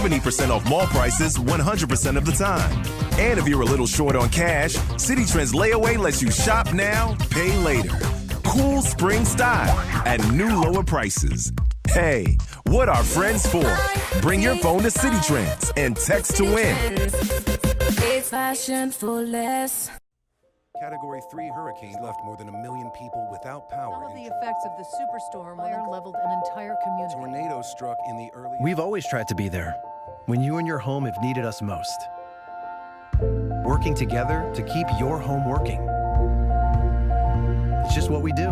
70% off mall prices 100% of the time. And if you're a little short on cash, City Trends Layaway lets you shop now, pay later. Cool spring style at new lower prices. Hey, what are friends for? Bring your phone to City Trends and text to win. It's fashion for less. Category 3 hurricanes left more than 1 million people without power. Some of the effects of the superstorm leveled an entire community. Tornadoes struck in the early... We've always tried to be there when you and your home have needed us most. Working together to keep your home working. It's just what we do.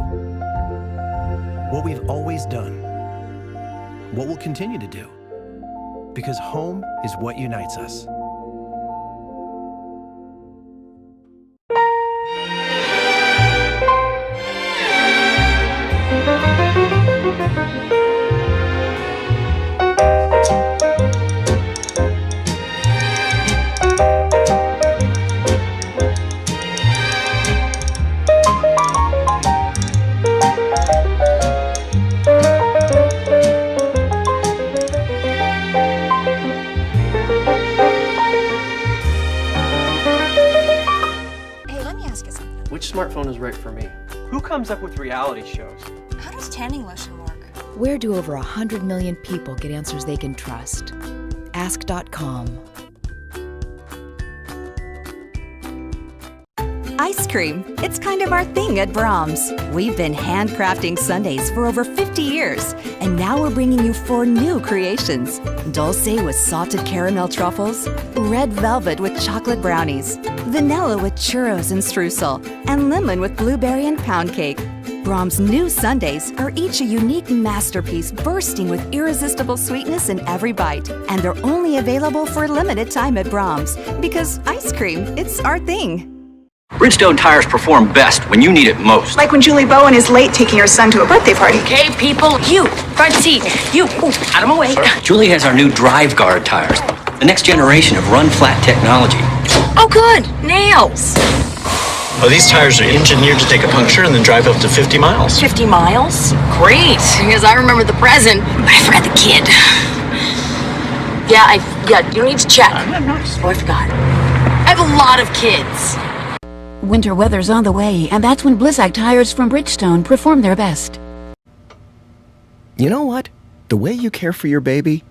What we've always done. What we'll continue to do. Because home is what unites us. Which smartphone is right for me? Who comes up with reality shows? How does tanning lotion work? Where do over 100 million people get answers they can trust? Ask.com. Ice cream. It's kind of our thing at Braum's. We've been handcrafting sundaes for over 50 years, and now we're bringing you 4 new creations. Dulce with salted caramel truffles, red velvet with chocolate brownies, vanilla with churros and streusel, and lemon with blueberry and pound cake. Braum's new sundaes are each a unique masterpiece bursting with irresistible sweetness in every bite. And they're only available for a limited time at Braum's, because ice cream, it's our thing. Bridgestone tires perform best when you need it most. Like when Julie Bowen is late taking her son to a birthday party. Okay, people, you, front seat, you, out of my way. Julie has our new Drive Guard tires, the next generation of run-flat technology. Oh, good, nails. Oh, these tires are engineered to take a puncture and then drive up to 50 miles. 50 miles? Great, because I remember the present, but I forgot the kid. Yeah, you need to check. Oh, I forgot. I have a lot of kids. Winter weather's on the way, and that's when Blizzak tires from Bridgestone perform their best. You know what? The way you care for your baby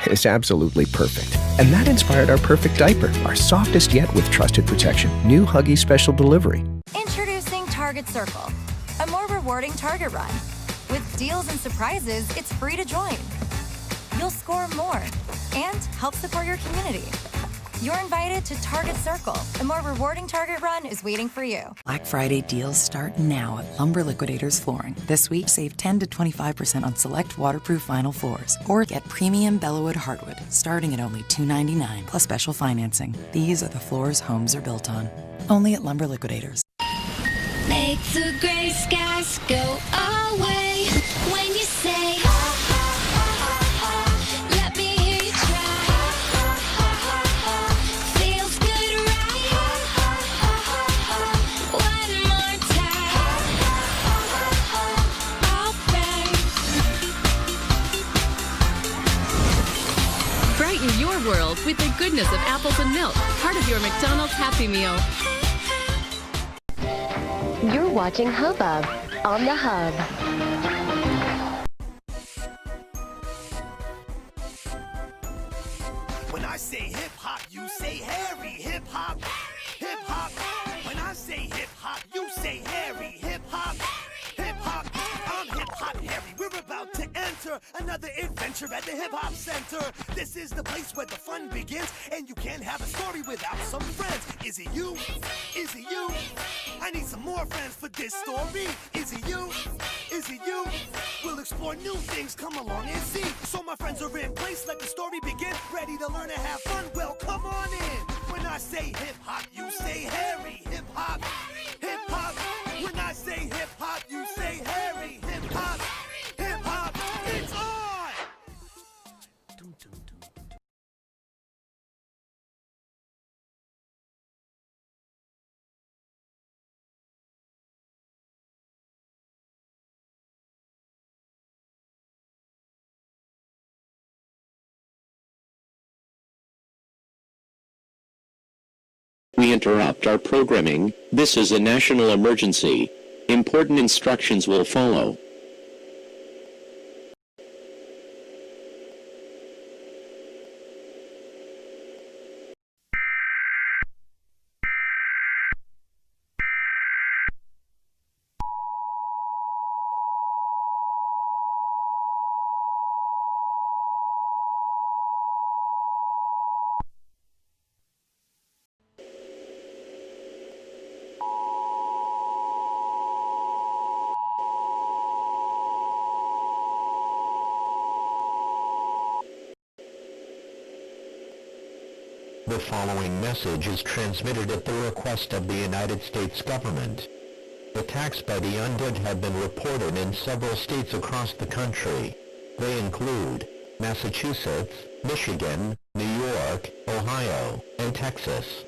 is absolutely perfect. And that inspired our perfect diaper, our softest yet with trusted protection. New Huggie Special Delivery. Introducing Target Circle, a more rewarding Target run. With deals and surprises, it's free to join. You'll score more and help support your community. You're invited to Target Circle. A more rewarding Target run is waiting for you. Black Friday deals start now at Lumber Liquidators Flooring. This week, save 10 to 25% on select waterproof vinyl floors. Or get premium Bellawood hardwood, starting at only $2.99, plus special financing. These are the floors homes are built on. Only at Lumber Liquidators. Make the gray skies go away when you say your world with the goodness of apples and milk, part of your McDonald's Happy Meal. You're watching Hubbub on the Hub. When I say hip hop, you say Harry. Hip hop, hip hop. When I say hip hop, you say Harry. Hip hop, hip hop. I'm hip hop Harry. We're about to enter another adventure at the Hip Hop Center. This is the place where the fun begins, and you can't have a story without some friends. Is it you? Is it you? I need some more friends for this story. Is it you? Is it you? We'll explore new things, come along and see. So my friends are in place, let the story begin. Ready to learn and have fun? Well, come on in. When I say hip hop, you say Harry. Hip hop, hip hop. When I say hip hop, you say Harry. Hip hop, hip hop. It's on. Dum, dum, dum. We interrupt our programming. This is a national emergency. Important instructions will follow. The following message is transmitted at the request of the United States government. Attacks by the undead have been reported in several states across the country. They include Massachusetts, Michigan, New York, Ohio, and Texas.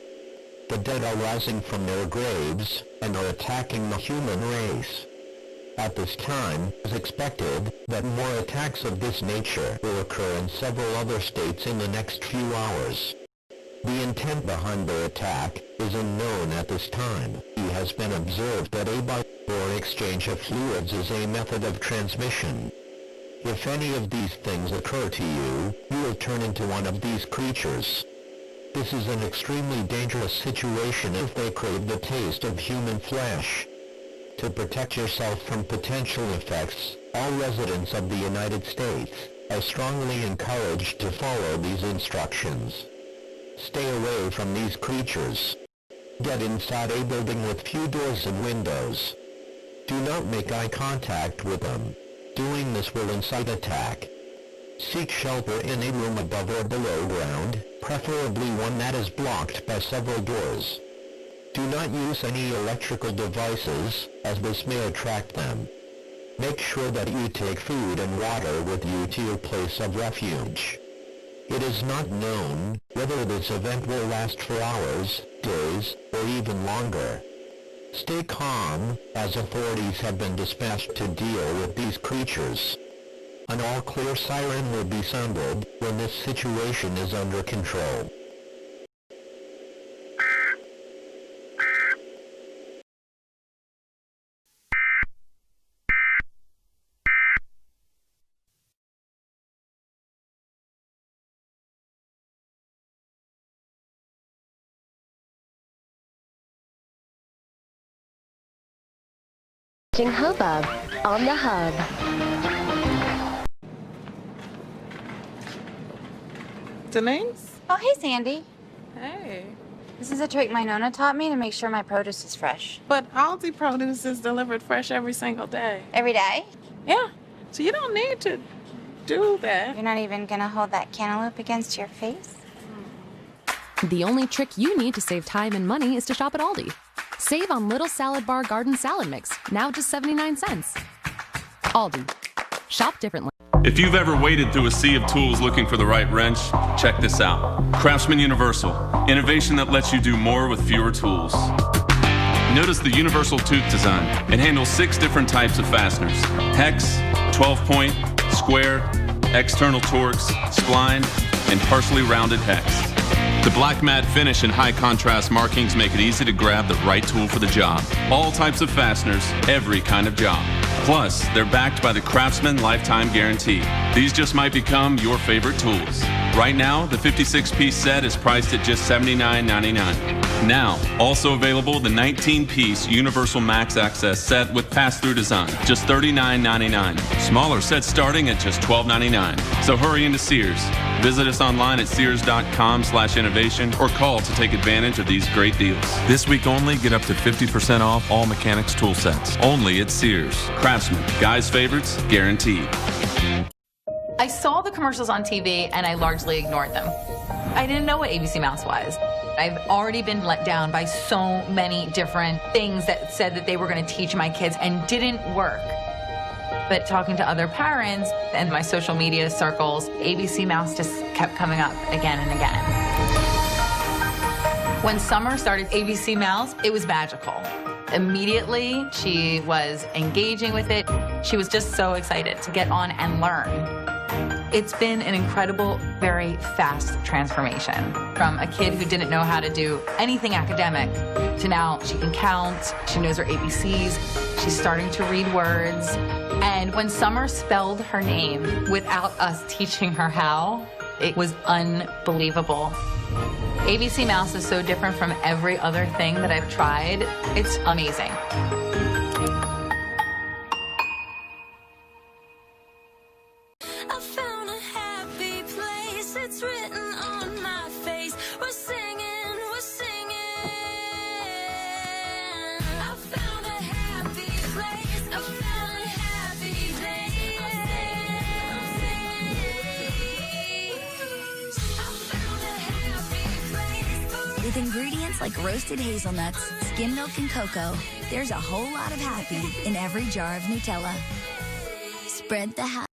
The dead are rising from their graves and are attacking the human race. At this time, it is expected that more attacks of this nature will occur in several other states in the next few hours. The intent behind the attack is unknown at this time. It has been observed that a bite or exchange of fluids is a method of transmission. If any of these things occur to you, you will turn into one of these creatures. This is an extremely dangerous situation if they crave the taste of human flesh. To protect yourself from potential effects, all residents of the United States are strongly encouraged to follow these instructions. Stay away from these creatures. Get inside a building with few doors and windows. Do not make eye contact with them. Doing this will incite attack. Seek shelter in a room above or below ground, preferably one that is blocked by several doors. Do not use any electrical devices, as this may attract them. Make sure that you take food and water with you to your place of refuge. It is not known whether this event will last for hours, days, or even longer. Stay calm, as authorities have been dispatched to deal with these creatures. An all-clear siren will be sounded when this situation is under control. Hobo on the hub. Denise? Oh, hey, Sandy. Hey. This is a trick my Nona taught me to make sure my produce is fresh. But Aldi produce is delivered fresh every single day. Every day? Yeah. So you don't need to do that. You're not even gonna hold that cantaloupe against your face? The only trick you need to save time and money is to shop at Aldi. Save on Little Salad Bar Garden Salad Mix, now just 79 cents. Aldi. Shop differently. If you've ever waded through a sea of tools looking for the right wrench, check this out. Craftsman Universal. Innovation that lets you do more with fewer tools. Notice the universal tooth design. It handles 6 different types of fasteners. Hex, 12-point, square, external Torx, spline, and partially rounded hex. The black matte finish and high contrast markings make it easy to grab the right tool for the job. All types of fasteners, every kind of job. Plus, they're backed by the Craftsman Lifetime Guarantee. These just might become your favorite tools. Right now, the 56-piece set is priced at just $79.99. Now, also available the 19-piece Universal Max Access set with pass-through design, just $39.99. Smaller sets starting at just $12.99. So hurry into Sears. Visit us online at sears.com/innovation or call to take advantage of these great deals. This week only, get up to 50% off all mechanics tool sets. Only at Sears. Craftsman, guys' favorites, guaranteed. I saw the commercials on TV and I largely ignored them. I didn't know what ABCmouse was. I've already been let down by so many different things that said that they were going to teach my kids and didn't work. But talking to other parents and my social media circles, ABCmouse just kept coming up again and again. When Summer started ABCmouse, it was magical. Immediately, she was engaging with it. She was just so excited to get on and learn. It's been an incredible, very fast transformation. From a kid who didn't know how to do anything academic to now she can count, she knows her ABCs, she's starting to read words. And when Summer spelled her name without us teaching her how, it was unbelievable. ABCmouse is so different from every other thing that I've tried. It's amazing. With ingredients like roasted hazelnuts, skim milk, and cocoa, there's a whole lot of happy in every jar of Nutella. Spread the happy.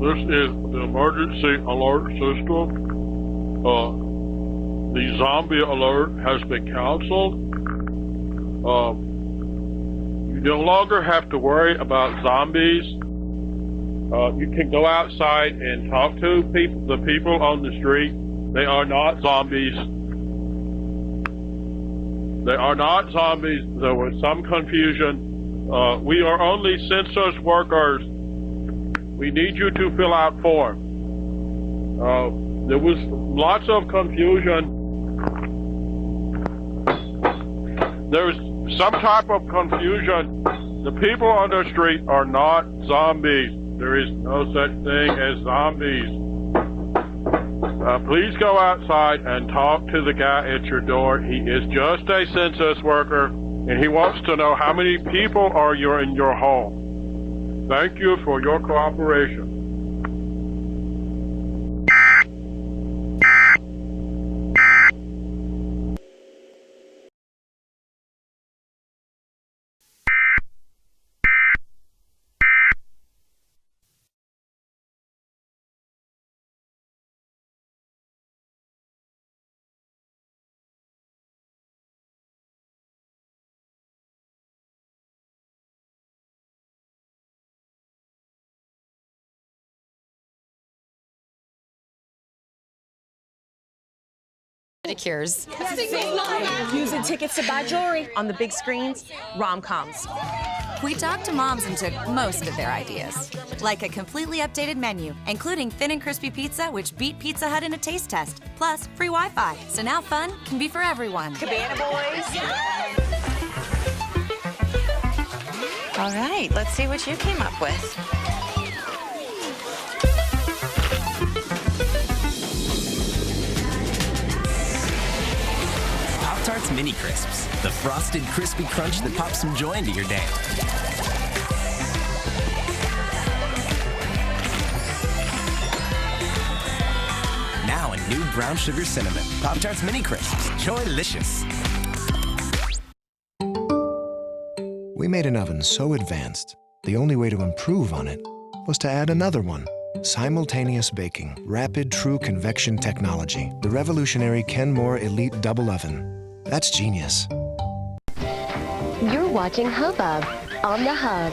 This is the emergency alert system. The zombie alert has been canceled. You no longer have to worry about zombies. You can go outside and talk to the people on the street. They are not zombies. They are not zombies. There was some confusion. We are only census workers. We need you to fill out forms. There was lots of confusion. There's some type of confusion. The people on the street are not zombies. There is no such thing as zombies. Please go outside and talk to the guy at your door. He is just a census worker, and he wants to know how many people are you in your home. Thank you for your cooperation. Pedicures. Using tickets to buy jewelry on the big screens, rom-coms. We talked to moms and took most of their ideas. Like a completely updated menu, including thin and crispy pizza, which beat Pizza Hut in a taste test, plus free Wi-Fi. So now fun can be for everyone. Cabana boys. All right, let's see what you came up with. Pop-Tarts Mini Crisps, the frosted crispy crunch that pops some joy into your day. Now a new brown sugar cinnamon. Pop-Tarts Mini Crisps, joy-licious. We made an oven so advanced, the only way to improve on it was to add another one. Simultaneous baking, rapid true convection technology, the revolutionary Kenmore Elite double oven. That's genius. You're watching Hubbub on the Hub.